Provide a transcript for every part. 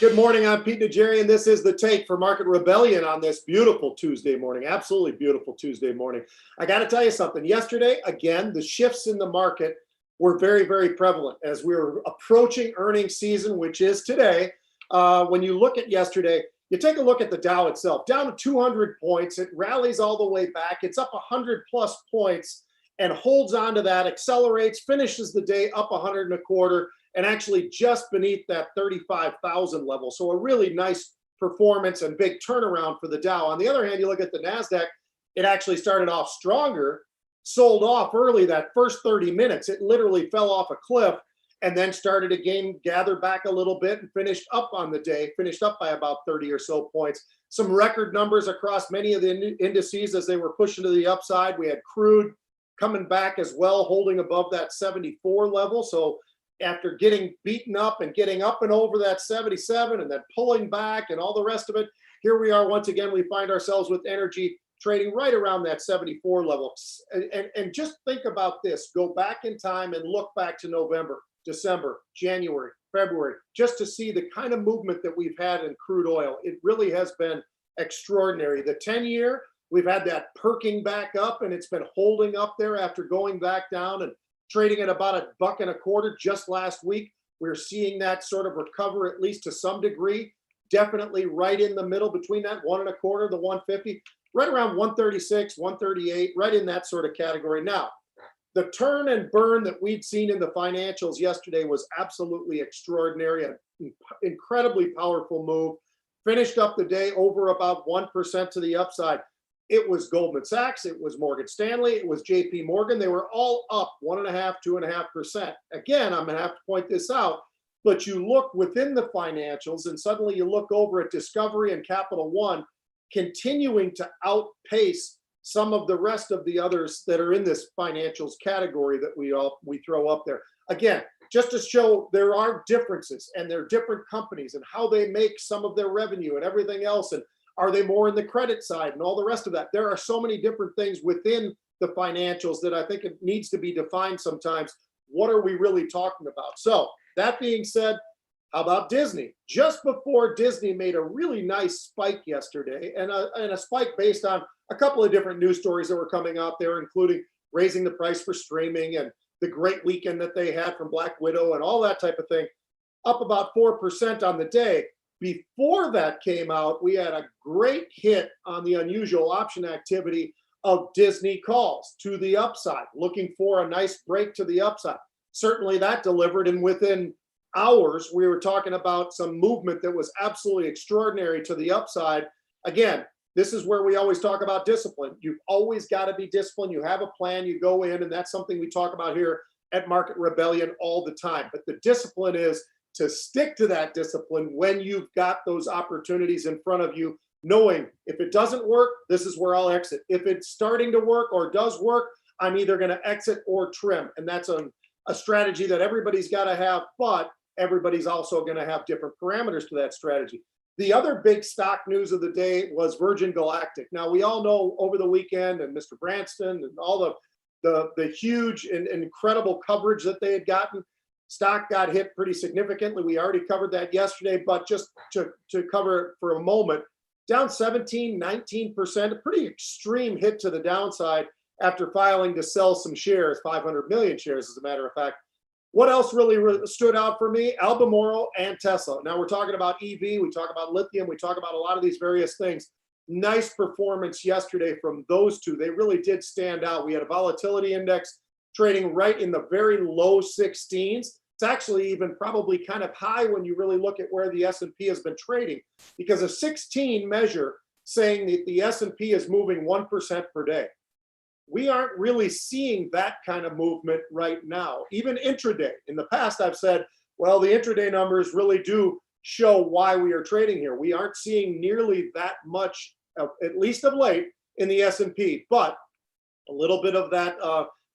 Good morning. I'm Pete Najarian. This is the take for Market Rebellion on this beautiful Tuesday morning. Absolutely beautiful Tuesday morning. I got to tell you something. Yesterday, again, the shifts in the market were very, very prevalent as we were approaching earnings season, which is today. When you look at yesterday, you take a look at the Dow itself, down to 200 points. It rallies all the way back. It's up 100 plus points and holds on to that, accelerates, finishes the day up 100 and a quarter, and actually just beneath that 35,000 level. So a really nice performance and big turnaround for the Dow. On the other hand, you look at the NASDAQ, it actually started off stronger, sold off early that first 30 minutes. It literally fell off a cliff and then started again, gathered back a little bit and finished up on the day, finished up by about 30 or so points. Some record numbers across many of the indices as they were pushing to the upside. We had crude coming back as well, holding above that 74 level. So after getting beaten up and getting up and over that 77 and then pulling back and all the rest of it, here we are once again. We find ourselves with energy trading right around that 74 level. And just think about this. Go back in time and look back to November, December, January, February, just to see the kind of movement that we've had in crude oil. It really has been extraordinary. The 10-year, we've had that perking back up and it's been holding up there after going back down and trading at about $1.25 just last week. We're seeing that sort of recover at least to some degree, definitely right in the middle between that 1.25 to 150, right around 136, 138, right in that sort of category. Now, the turn and burn that we'd seen in the financials yesterday was absolutely extraordinary, an incredibly powerful move. Finished up the day over about 1% to the upside. It was Goldman Sachs, it was Morgan Stanley, it was JP Morgan. They were all up 1.5%, 2.5%. Again, I'm going to have to point this out, but you look within the financials and suddenly you look over at Discovery and Capital One continuing to outpace some of the rest of the others that are in this financials category that we throw up there. Again, just to show there are differences and they're different companies and how they make some of their revenue and everything else. And are they more in the credit side and all the rest of that? There are so many different things within the financials that I think it needs to be defined sometimes. What are we really talking about? So that being said, how about Disney? Just before Disney made a really nice spike yesterday, and a spike based on a couple of different news stories that were coming out there, including raising the price for streaming and the great weekend that they had from Black Widow and all that type of thing, up about 4% on the day. Before that came out, we had a great hit on the unusual option activity of Disney calls to the upside, looking for a nice break to the upside. Certainly that delivered, and within hours, we were talking about some movement that was absolutely extraordinary to the upside. Again, this is where we always talk about discipline. You've always got to be disciplined. You have a plan, you go in, and that's something we talk about here at Market Rebellion all the time. But the discipline is to stick to that discipline when you've got those opportunities in front of you, knowing if it doesn't work, this is where I'll exit. If it's starting to work or does work, I'm either going to exit or trim. And that's a strategy that everybody's got to have, but everybody's also going to have different parameters to that strategy. The other big stock news of the day was Virgin Galactic. Now, we all know over the weekend and Mr. Branston and all the huge and incredible coverage that they had gotten, stock got hit pretty significantly. We already covered that yesterday, but just to cover it for a moment, down 17, 19%, a pretty extreme hit to the downside after filing to sell some shares, 500 million shares, as a matter of fact. What else really stood out for me? Albemarle and Tesla. Now we're talking about EV, we talk about lithium, we talk about a lot of these various things. Nice performance yesterday from those two. They really did stand out. We had a volatility index trading right in the very low 16s. It's actually even probably kind of high when you really look at where the S&P has been trading, because a 16 measure saying that the S&P is moving 1% per day. We aren't really seeing that kind of movement right now, even intraday. In the past, I've said, well, the intraday numbers really do show why we are trading here. We aren't seeing nearly that much, at least of late, in the S&P, but a little bit of that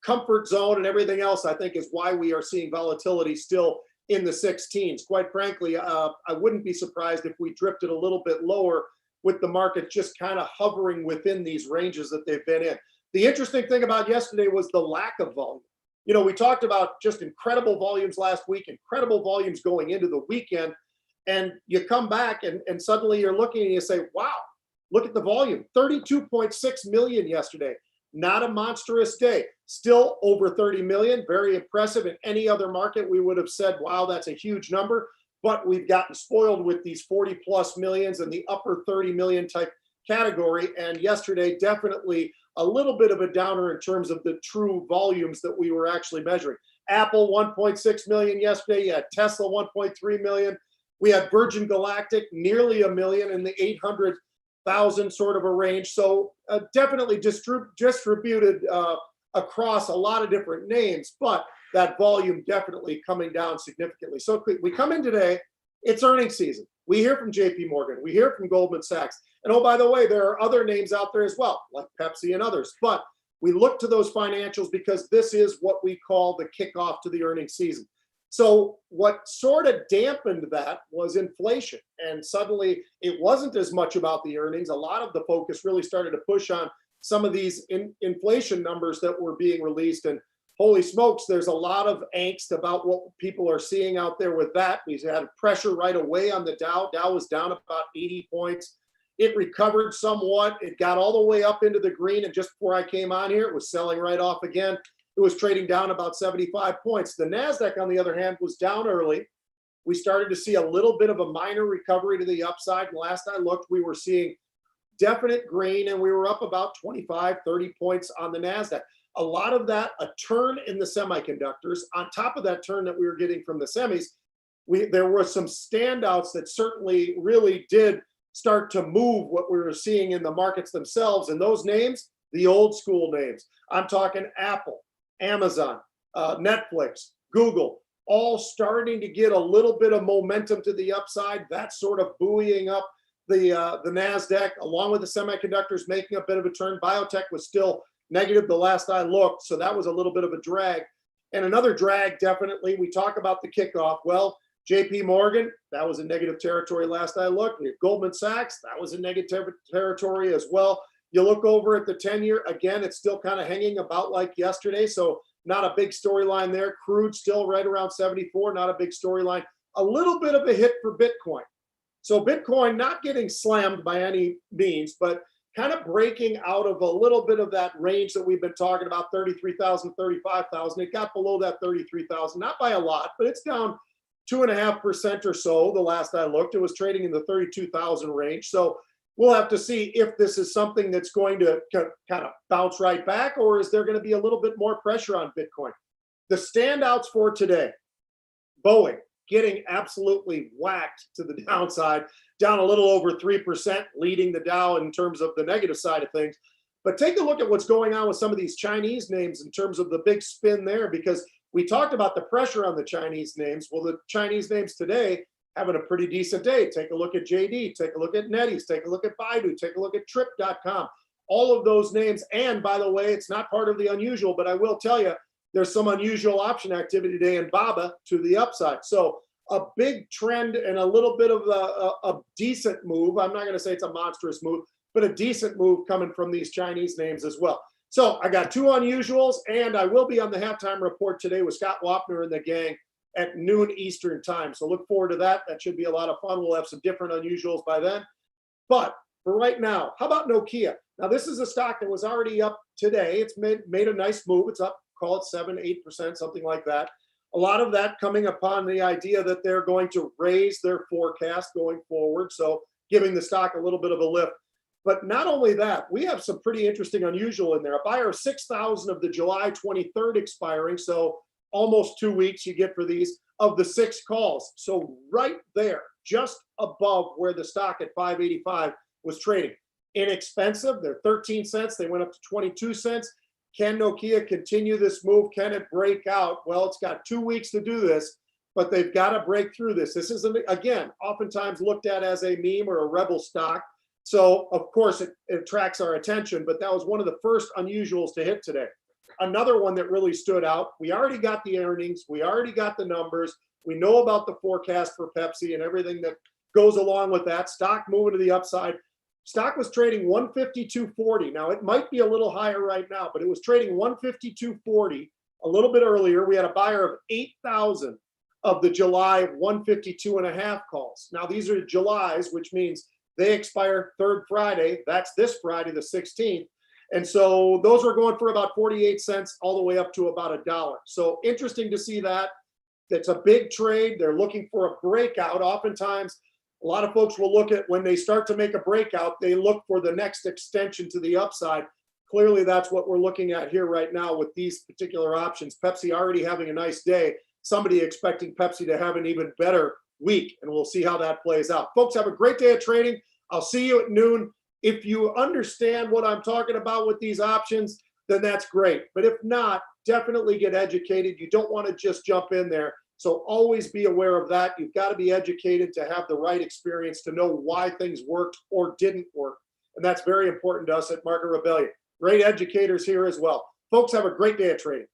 comfort zone and everything else, I think, is why we are seeing volatility still in the 16s. Quite frankly, I wouldn't be surprised if we drifted a little bit lower with the market just kind of hovering within these ranges that they've been in. The interesting thing about yesterday was the lack of volume. You know, we talked about just incredible volumes last week, incredible volumes going into the weekend. And you come back and suddenly you're looking and you say, wow, look at the volume, 32.6 million yesterday. Not a monstrous day. Still over 30 million, very impressive. In any other market, we would have said, wow, that's a huge number. But we've gotten spoiled with these 40 plus millions and the upper 30 million type category. And yesterday, definitely a little bit of a downer in terms of the true volumes that we were actually measuring. Apple 1.6 million yesterday. You had Tesla 1.3 million. We had Virgin Galactic nearly a million in the 800,000 sort of a range. So definitely distributed across a lot of different names, but that volume definitely coming down significantly. So we come in today, it's earnings season. We hear from JP Morgan, we hear from Goldman Sachs. And oh, by the way, there are other names out there as well, like Pepsi and others. But we look to those financials because this is what we call the kickoff to the earnings season. So what sort of dampened that was inflation. And suddenly it wasn't as much about the earnings. A lot of the focus really started to push on some of these inflation numbers that were being released. And holy smokes, there's a lot of angst about what people are seeing out there with that. We had pressure right away on the Dow. Dow was down about 80 points. It recovered somewhat. It got all the way up into the green. And just before I came on here, it was selling right off again. It was trading down about 75 points. The NASDAQ, on the other hand, was down early. We started to see a little bit of a minor recovery to the upside. And last I looked, we were seeing definite green, and we were up about 25, 30 points on the NASDAQ. A lot of that, a turn in the semiconductors. On top of that turn that we were getting from the semis, there were some standouts that certainly really did start to move what we were seeing in the markets themselves. And those names, the old school names. I'm talking Apple, Amazon, Netflix, Google, all starting to get a little bit of momentum to the upside. That's sort of buoying up the NASDAQ, along with the semiconductors making a bit of a turn. Biotech was still negative the last I looked, so that was a little bit of a drag. And another drag, definitely, we talk about the kickoff. Well, JP Morgan, that was in negative territory last I looked. Goldman Sachs, that was in negative territory as well. You look over at the 10-year, again, it's still kind of hanging about like yesterday, so not a big storyline there. Crude still right around 74, not a big storyline. A little bit of a hit for Bitcoin. So Bitcoin not getting slammed by any means, but kind of breaking out of a little bit of that range that we've been talking about, 33,000, 35,000. It got below that 33,000, not by a lot, but it's down 2.5% or so the last I looked. It was trading in the 32,000 range. So we'll have to see if this is something that's going to kind of bounce right back, or is there going to be a little bit more pressure on Bitcoin? The standouts for today, Boeing getting absolutely whacked to the downside, down a little over 3%, leading the Dow in terms of the negative side of things. But take a look at what's going on with some of these Chinese names in terms of the big spin there, because we talked about the pressure on the Chinese names. Well, the Chinese names today having a pretty decent day. Take a look at JD, take a look at NetEase, take a look at Baidu, take a look at Trip.com. All of those names. And by the way, it's not part of the unusual, but I will tell you, there's some unusual option activity today in BABA to the upside. So a big trend and a little bit of a decent move. I'm not going to say it's a monstrous move, but a decent move coming from these Chinese names as well. So I got two unusuals, and I will be on the halftime report today with Scott Wapner and the gang at noon Eastern time. So look forward to that. That should be a lot of fun. We'll have some different unusuals by then. But for right now, how about Nokia? Now, this is a stock that was already up today. It's made a nice move. It's up, call it 7-8%, something like that. A lot of that coming upon the idea that they're going to raise their forecast going forward, so giving the stock a little bit of a lift. But not only that, we have some pretty interesting unusual in there. A buyer of 6,000 of the July 23rd expiring, so almost 2 weeks you get for these, of the 6 calls. So right there, just above where the stock at 585 was trading. Inexpensive, they're 13 cents, they went up to 22 cents. Can Nokia continue this move? Can it break out? Well, it's got 2 weeks to do this, but they've got to break through this. This is, again, oftentimes looked at as a meme or a rebel stock. So, of course, it attracts our attention, but that was one of the first unusuals to hit today. Another one that really stood out, we already got the earnings, we already got the numbers, we know about the forecast for Pepsi and everything that goes along with that. Stock moving to the upside. Stock was trading 152.40. Now, it might be a little higher right now, but it was trading 152.40 a little bit earlier. We had a buyer of 8,000 of the July 152.5 calls. Now, these are July's, which means they expire third Friday. That's this Friday, the 16th. And so those are going for about 48 cents all the way up to about $1. So interesting to see that. That's a big trade. They're looking for a breakout. Oftentimes, a lot of folks will look at when they start to make a breakout, they look for the next extension to the upside. Clearly, that's what we're looking at here right now with these particular options. Pepsi already having a nice day. Somebody expecting Pepsi to have an even better week, and we'll see how that plays out. Folks, have a great day of trading. I'll see you at noon. If you understand what I'm talking about with these options, then that's great. But if not, definitely get educated. You don't want to just jump in there. So always be aware of that. You've got to be educated to have the right experience to know why things worked or didn't work. And that's very important to us at Market Rebellion. Great educators here as well. Folks, have a great day of trading.